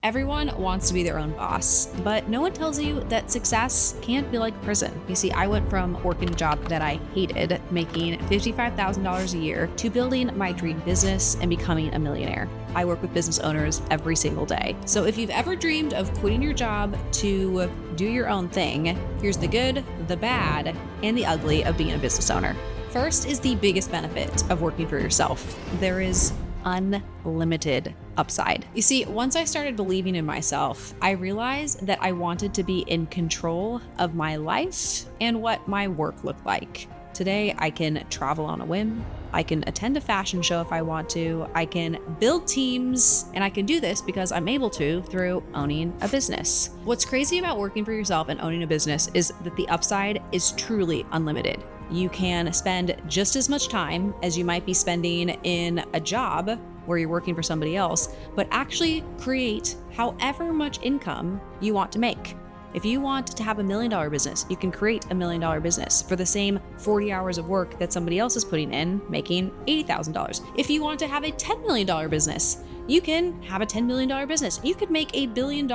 Everyone wants to be their own boss, but no one tells you that success can't be like prison. You see, I went from working a job that I hated, making $55,000 a year, to building my dream business and becoming a millionaire. I work with business owners every single day. So if you've ever dreamed of quitting your job to do your own thing, here's the good, the bad, and the ugly of being a business owner. First is the biggest benefit of working for yourself. There is unlimited upside. You see, once I started believing in myself, I realized that I wanted to be in control of my life and what my work looked like. Today, I can travel on a whim. I can attend a fashion show if I want to. I can build teams, and I can do this because I'm able to through owning a business. What's crazy about working for yourself and owning a business is that the upside is truly unlimited. You can spend just as much time as you might be spending in a job where you're working for somebody else, but actually create however much income you want to make. If you want to have $1 million business, you can create $1 million business for the same 40 hours of work that somebody else is putting in, making $80,000. If you want to have a $10 million business, you can have a $10 million business. You could make $1 billion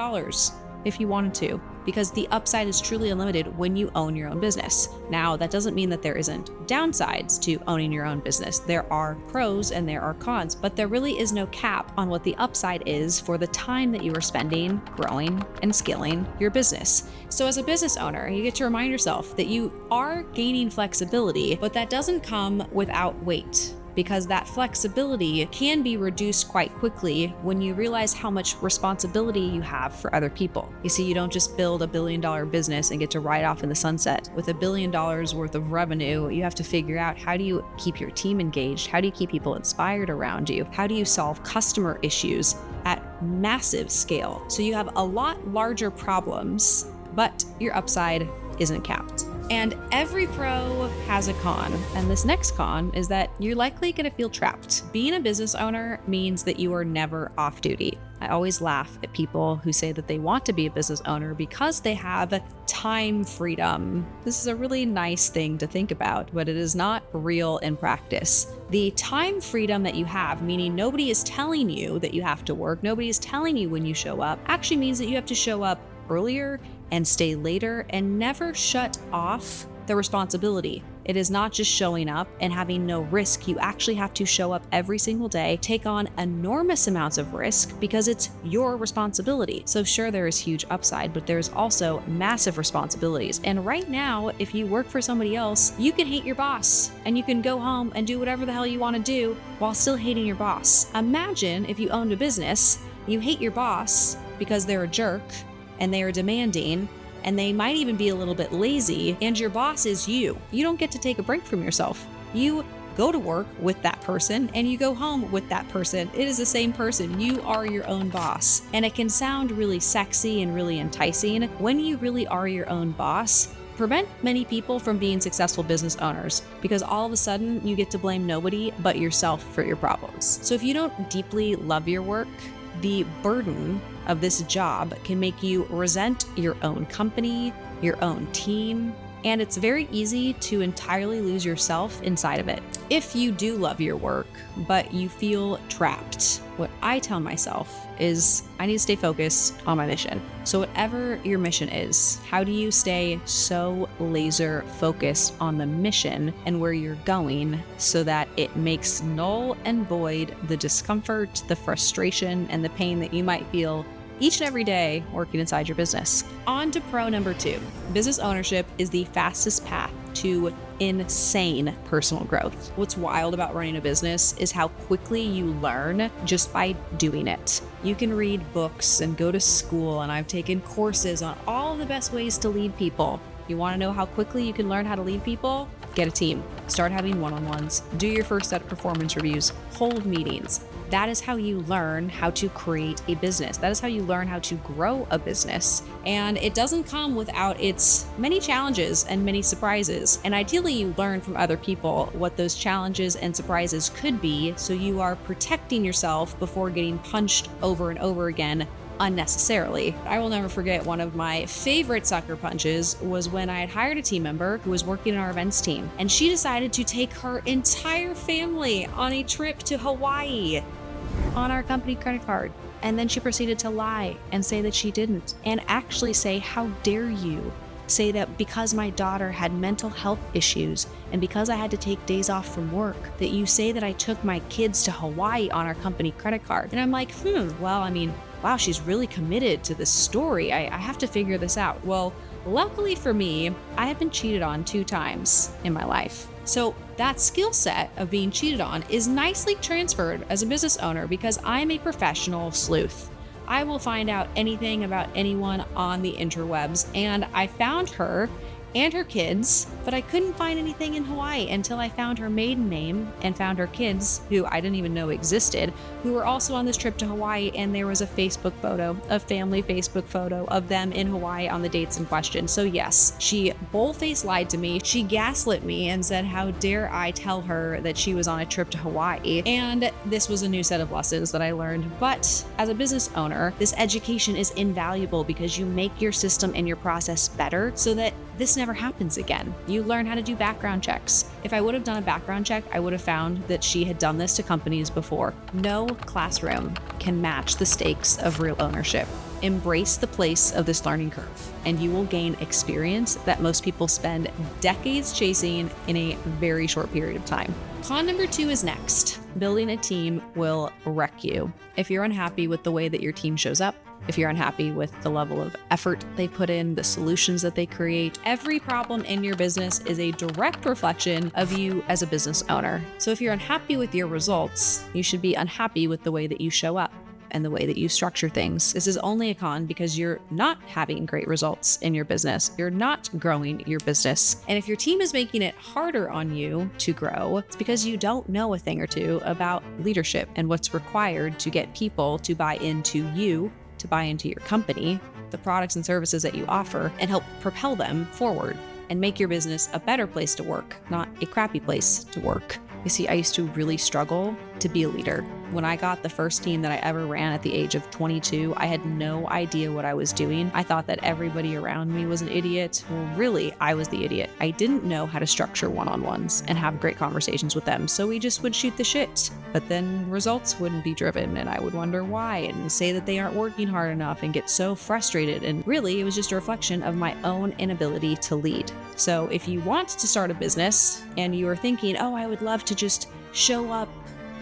if you wanted to, because the upside is truly unlimited when you own your own business. Now, that doesn't mean that there isn't downsides to owning your own business. There are pros and there are cons, but there really is no cap on what the upside is for the time that you are spending growing and scaling your business. So as a business owner, you get to remind yourself that you are gaining flexibility, but that doesn't come without weight, because that flexibility can be reduced quite quickly when you realize how much responsibility you have for other people. You see, you don't just build a $1 billion business and get to ride off in the sunset. With $1 billion worth of revenue, you have to figure out, how do you keep your team engaged? How do you keep people inspired around you? How do you solve customer issues at massive scale? So you have a lot larger problems, but your upside isn't capped. And every pro has a con, and this next con is that you're likely going to feel trapped. Being a business owner means that you are never off duty. I always laugh at people who say that they want to be a business owner because they have time freedom. This is a really nice thing to think about, but it is not real in practice. The time freedom that you have, meaning nobody is telling you that you have to work, nobody is telling you when you show up, actually means that you have to show up earlier and stay later and never shut off the responsibility. It is not just showing up and having no risk. You actually have to show up every single day, take on enormous amounts of risk because it's your responsibility. So sure, there is huge upside, but there's also massive responsibilities. And right now, if you work for somebody else, you can hate your boss and you can go home and do whatever the hell you want to do while still hating your boss. Imagine if you owned a business, you hate your boss because they're a jerk and they are demanding, and they might even be a little bit lazy, and your boss is you. You don't get to take a break from yourself. You go to work with that person and you go home with that person. It is the same person. You are your own boss. And it can sound really sexy and really enticing. When you really are your own boss, prevent many people from being successful business owners, because all of a sudden you get to blame nobody but yourself for your problems. So if you don't deeply love your work, the burden of this job can make you resent your own company, your own team, and it's very easy to entirely lose yourself inside of it. If you do love your work, but you feel trapped, what I tell myself is I need to stay focused on my mission. So whatever your mission is, how do you stay so laser focused on the mission and where you're going so that it makes null and void the discomfort, the frustration, and the pain that you might feel each and every day working inside your business? On to pro number 2. Business ownership is the fastest path to insane personal growth. What's wild about running a business is how quickly you learn just by doing it. You can read books and go to school, and I've taken courses on all the best ways to lead people. You want to know how quickly you can learn how to lead people? Get a team. Start having one-on-ones. Do your first set of performance reviews. Hold meetings. That is how you learn how to create a business. That is how you learn how to grow a business. And it doesn't come without its many challenges and many surprises. And ideally, you learn from other people what those challenges and surprises could be, so you are protecting yourself before getting punched over and over again unnecessarily. I will never forget, one of my favorite sucker punches was when I had hired a team member who was working in our events team, and she decided to take her entire family on a trip to Hawaii on our company credit card. And then she proceeded to lie and say that she didn't, and actually say, how dare you say that because my daughter had mental health issues and because I had to take days off from work, that you say that I took my kids to Hawaii on our company credit card. And I'm like, well, I mean, wow, she's really committed to this story. I have to figure this out. Well, luckily for me, I have been cheated on 2 times in my life. So that skill set of being cheated on is nicely transferred as a business owner because I'm a professional sleuth. I will find out anything about anyone on the interwebs, and I found her and her kids, but I couldn't find anything in Hawaii until I found her maiden name and found her kids, who I didn't even know existed, who were also on this trip to Hawaii, and there was a Facebook photo, a family Facebook photo of them in Hawaii on the dates in question. So yes, she bold-faced lied to me. She gaslit me and said, how dare I tell her that she was on a trip to Hawaii? And this was a new set of lessons that I learned. But as a business owner, this education is invaluable because you make your system and your process better so that this never happens again. You learn how to do background checks. If I would have done a background check, I would have found that she had done this to companies before. No classroom can match the stakes of real ownership. Embrace the place of this learning curve, and you will gain experience that most people spend decades chasing in a very short period of time. Con number 2 is next. Building a team will wreck you. If you're unhappy with the way that your team shows up, if you're unhappy with the level of effort they put in, the solutions that they create, every problem in your business is a direct reflection of you as a business owner. So if you're unhappy with your results, you should be unhappy with the way that you show up and the way that you structure things. This is only a con because you're not having great results in your business. You're not growing your business. And if your team is making it harder on you to grow, it's because you don't know a thing or two about leadership and what's required to get people to buy into you, to buy into your company, the products and services that you offer, and help propel them forward and make your business a better place to work, not a crappy place to work. You see, I used to really struggle to be a leader. When I got the first team that I ever ran at the age of 22, I had no idea what I was doing. I thought that everybody around me was an idiot. Well, really, I was the idiot. I didn't know how to structure one-on-ones and have great conversations with them, so we just would shoot the shit. But then results wouldn't be driven, and I would wonder why, and say that they aren't working hard enough and get so frustrated. And really, it was just a reflection of my own inability to lead. So if you want to start a business and you are thinking, oh, I would love to just show up,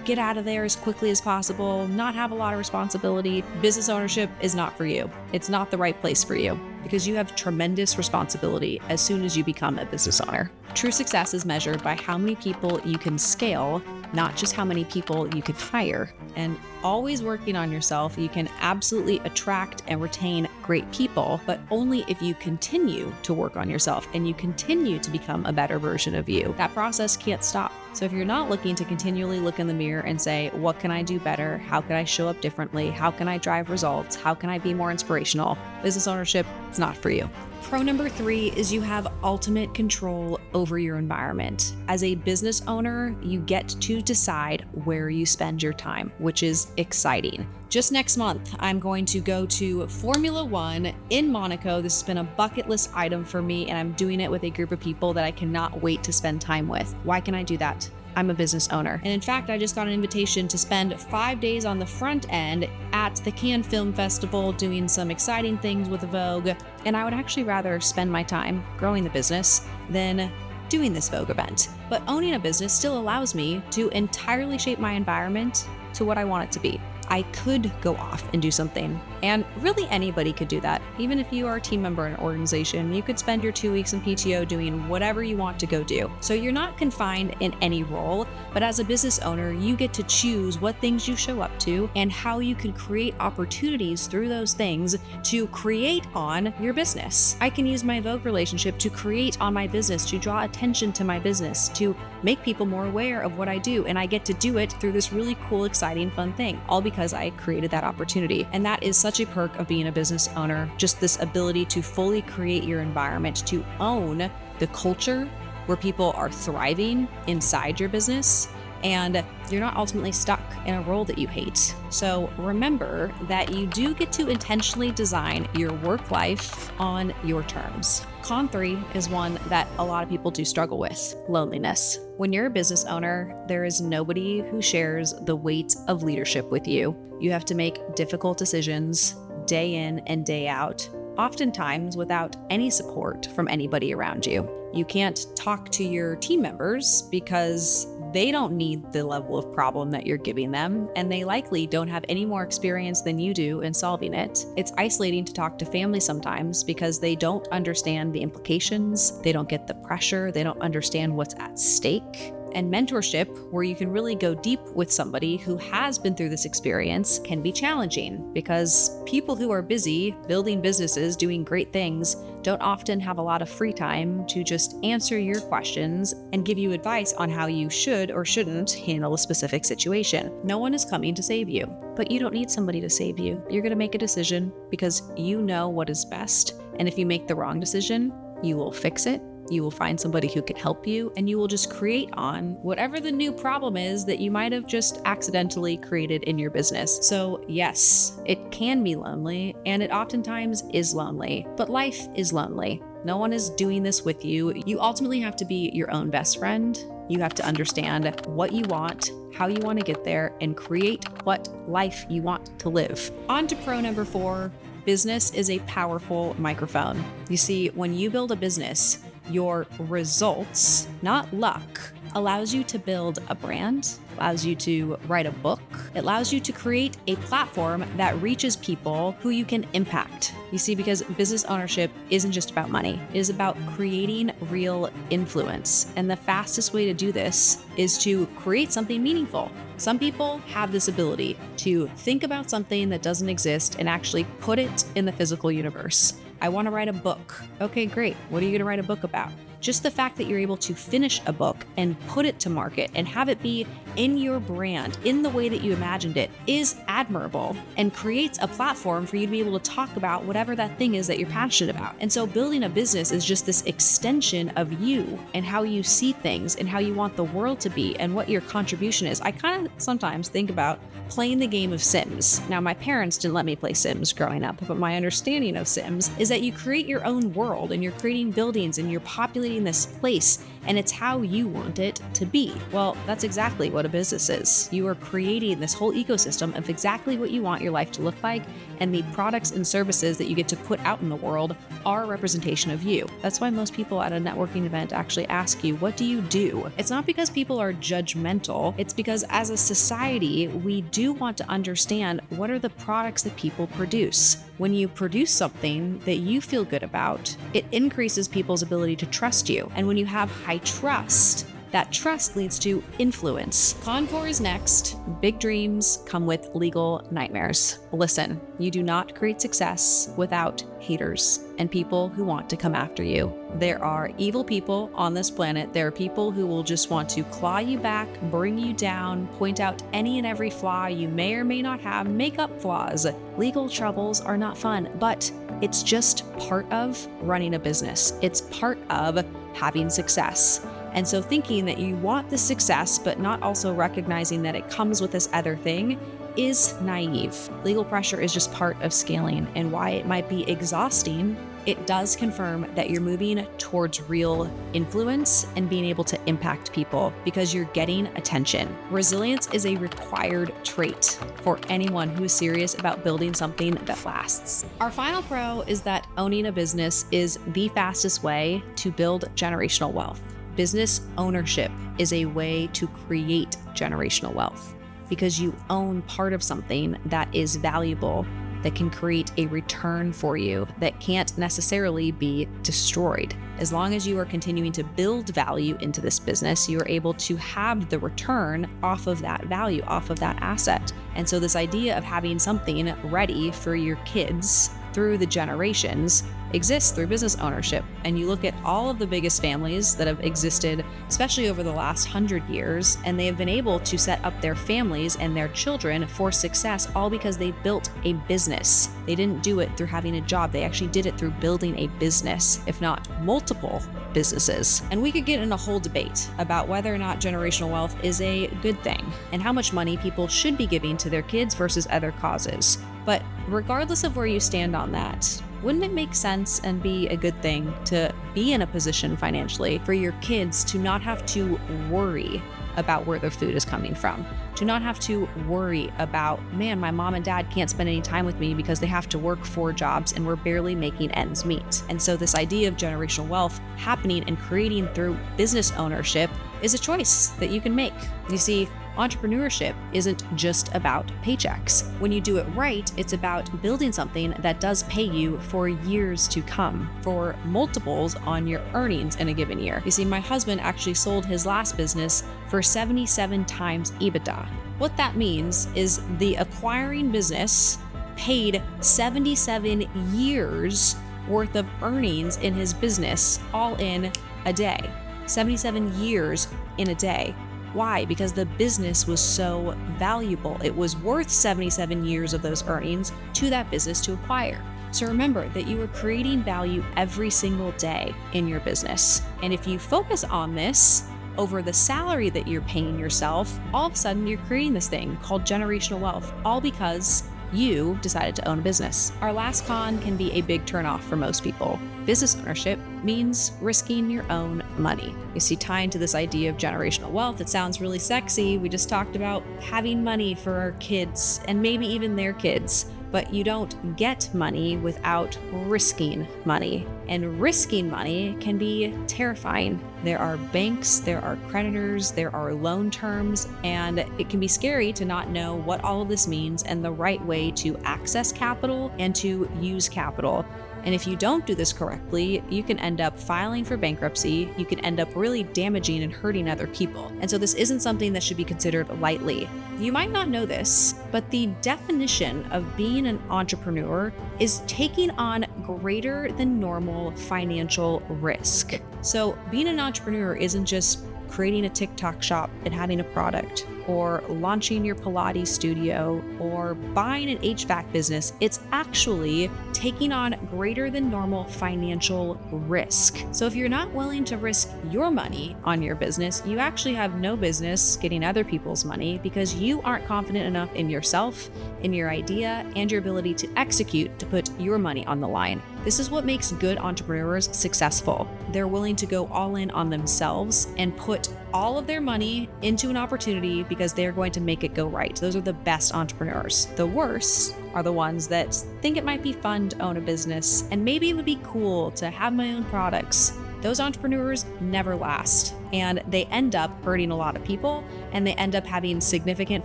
get out of there as quickly as possible, not have a lot of responsibility, business ownership is not for you. It's not the right place for you because you have tremendous responsibility as soon as you become a business owner. True success is measured by how many people you can scale, not just how many people you could fire. And always working on yourself, you can absolutely attract and retain great people, but only if you continue to work on yourself and you continue to become a better version of you. That process can't stop. So if you're not looking to continually look in the mirror and say, what can I do better? How can I show up differently? How can I drive results? How can I be more inspirational? Business ownership is not for you. Pro number 3 is you have ultimate control over your environment. As a business owner, you get to decide where you spend your time, which is exciting. Just next month, I'm going to go to Formula One in Monaco. This has been a bucket list item for me, and I'm doing it with a group of people that I cannot wait to spend time with. Why can I do that? I'm a business owner. And in fact, I just got an invitation to spend 5 days on the front end at the Cannes Film Festival doing some exciting things with Vogue. And I would actually rather spend my time growing the business than doing this Vogue event. But owning a business still allows me to entirely shape my environment to what I want it to be. I could go off and do something. And really anybody could do that. Even if you are a team member in an organization, you could spend your 2 weeks in PTO doing whatever you want to go do. So you're not confined in any role, but as a business owner, you get to choose what things you show up to and how you can create opportunities through those things to create on your business. I can use my Vogue relationship to create on my business, to draw attention to my business, to make people more aware of what I do. And I get to do it through this really cool, exciting, fun thing, all because I created that opportunity. And that is such a perk of being a business owner, just this ability to fully create your environment, to own the culture where people are thriving inside your business, and you're not ultimately stuck in a role that you hate. So remember that you do get to intentionally design your work life on your terms. Con 3 is one that a lot of people do struggle with: loneliness. When you're a business owner, there is nobody who shares the weight of leadership with you. You have to make difficult decisions day in and day out, oftentimes without any support from anybody around you. You can't talk to your team members because they don't need the level of problem that you're giving them, and they likely don't have any more experience than you do in solving it. It's isolating to talk to family sometimes because they don't understand the implications, they don't get the pressure, they don't understand what's at stake. And mentorship, where you can really go deep with somebody who has been through this experience, can be challenging because people who are busy building businesses, doing great things, don't often have a lot of free time to just answer your questions and give you advice on how you should or shouldn't handle a specific situation. No one is coming to save you, but you don't need somebody to save you. You're going to make a decision because you know what is best. And if you make the wrong decision, you will fix it. You will find somebody who can help you, and you will just create on whatever the new problem is that you might have just accidentally created in your business. So yes, it can be lonely, and it oftentimes is lonely, but life is lonely. No one is doing this with you. You ultimately have to be your own best friend. You have to understand what you want, how you want to get there, and create what life you want to live. On to pro number 4. Business is a powerful microphone. You see, when you build a business, your results, not luck, allows you to build a brand, allows you to write a book, it allows you to create a platform that reaches people who you can impact. You see, because business ownership isn't just about money, it is about creating real influence. And the fastest way to do this is to create something meaningful. Some people have this ability to think about something that doesn't exist and actually put it in the physical universe. I want to write a book. Okay, great. What are you going to write a book about? Just the fact that you're able to finish a book and put it to market and have it be in your brand, in the way that you imagined it, is admirable and creates a platform for you to be able to talk about whatever that thing is that you're passionate about. And so building a business is just this extension of you and how you see things and how you want the world to be and what your contribution is. I kind of sometimes think about playing the game of Sims. Now, my parents didn't let me play Sims growing up, but my understanding of Sims is that you create your own world and you're creating buildings and you're populating this place, and it's how you want it to be. Well, that's exactly what a business is. You are creating this whole ecosystem of exactly what you want your life to look like, and the products and services that you get to put out in the world are a representation of you. That's why most people at a networking event actually ask you, what do you do? It's not because people are judgmental. It's because as a society, we do want to understand what are the products that people produce. When you produce something that you feel good about, it increases people's ability to trust you. And when you have high trust, that trust leads to influence. Con 4 is next. Big dreams come with legal nightmares. Listen, you do not create success without haters and people who want to come after you. There are evil people on this planet. There are people who will just want to claw you back, bring you down, point out any and every flaw you may or may not have, make up flaws. Legal troubles are not fun, but it's just part of running a business. It's part of having success. And so thinking that you want the success, but not also recognizing that it comes with this other thing is naive. Legal pressure is just part of scaling, and why it might be exhausting, it does confirm that you're moving towards real influence and being able to impact people because you're getting attention. Resilience is a required trait for anyone who is serious about building something that lasts. Our final pro is that owning a business is the fastest way to build generational wealth. Business ownership is a way to create generational wealth because you own part of something that is valuable, that can create a return for you, that can't necessarily be destroyed. As long as you are continuing to build value into this business, you are able to have the return off of that value, off of that asset. And so this idea of having something ready for your kids through the generations exists through business ownership. And you look at all of the biggest families that have existed, especially over the last 100 years, and they have been able to set up their families and their children for success, all because they built a business. They didn't do it through having a job. They actually did it through building a business, if not multiple businesses. And we could get in a whole debate about whether or not generational wealth is a good thing and how much money people should be giving to their kids versus other causes. But regardless of where you stand on that, wouldn't it make sense and be a good thing to be in a position financially for your kids to not have to worry about where their food is coming from, to not have to worry about, man, my mom and dad can't spend any time with me because they have to work 4 jobs and we're barely making ends meet. And so this idea of generational wealth happening and creating through business ownership is a choice that you can make. You see, entrepreneurship isn't just about paychecks. When you do it right, it's about building something that does pay you for years to come, for multiples on your earnings in a given year. You see, my husband actually sold his last business for 77 times EBITDA. What that means is the acquiring business paid 77 years worth of earnings in his business, all in a day. 77 years in a day. Why? Because the business was so valuable. It was worth 77 years of those earnings to that business to acquire. So remember that you are creating value every single day in your business. And if you focus on this over the salary that you're paying yourself, all of a sudden you're creating this thing called generational wealth, all because you decided to own a business. Our last con can be a big turnoff for most people. Business ownership means risking your own money. You see, tying to this idea of generational wealth, it sounds really sexy. We just talked about having money for our kids and maybe even their kids, but you don't get money without risking money. And risking money can be terrifying. There are banks, there are creditors, there are loan terms, and it can be scary to not know what all of this means and the right way to access capital and to use capital. And if you don't do this correctly, you can end up filing for bankruptcy. You can end up really damaging and hurting other people. And so this isn't something that should be considered lightly. You might not know this, but the definition of being an entrepreneur is taking on greater than normal financial risk. So being an entrepreneur isn't just creating a TikTok shop and having a product, or launching your Pilates studio, or buying an HVAC business. It's actually taking on greater than normal financial risk. So if you're not willing to risk your money on your business, you actually have no business getting other people's money because you aren't confident enough in yourself, in your idea, and your ability to execute to put your money on the line. This is what makes good entrepreneurs successful. They're willing to go all in on themselves and put all of their money into an opportunity because they're going to make it go right. Those are the best entrepreneurs. The worst are the ones that think it might be fun to own a business and maybe it would be cool to have my own products. Those entrepreneurs never last, and they end up hurting a lot of people, and they end up having significant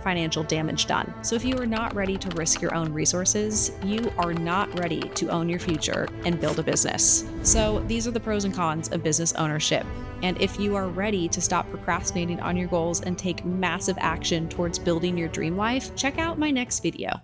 financial damage done. So if you are not ready to risk your own resources, you are not ready to own your future and build a business. So these are the pros and cons of business ownership. And if you are ready to stop procrastinating on your goals and take massive action towards building your dream life, check out my next video.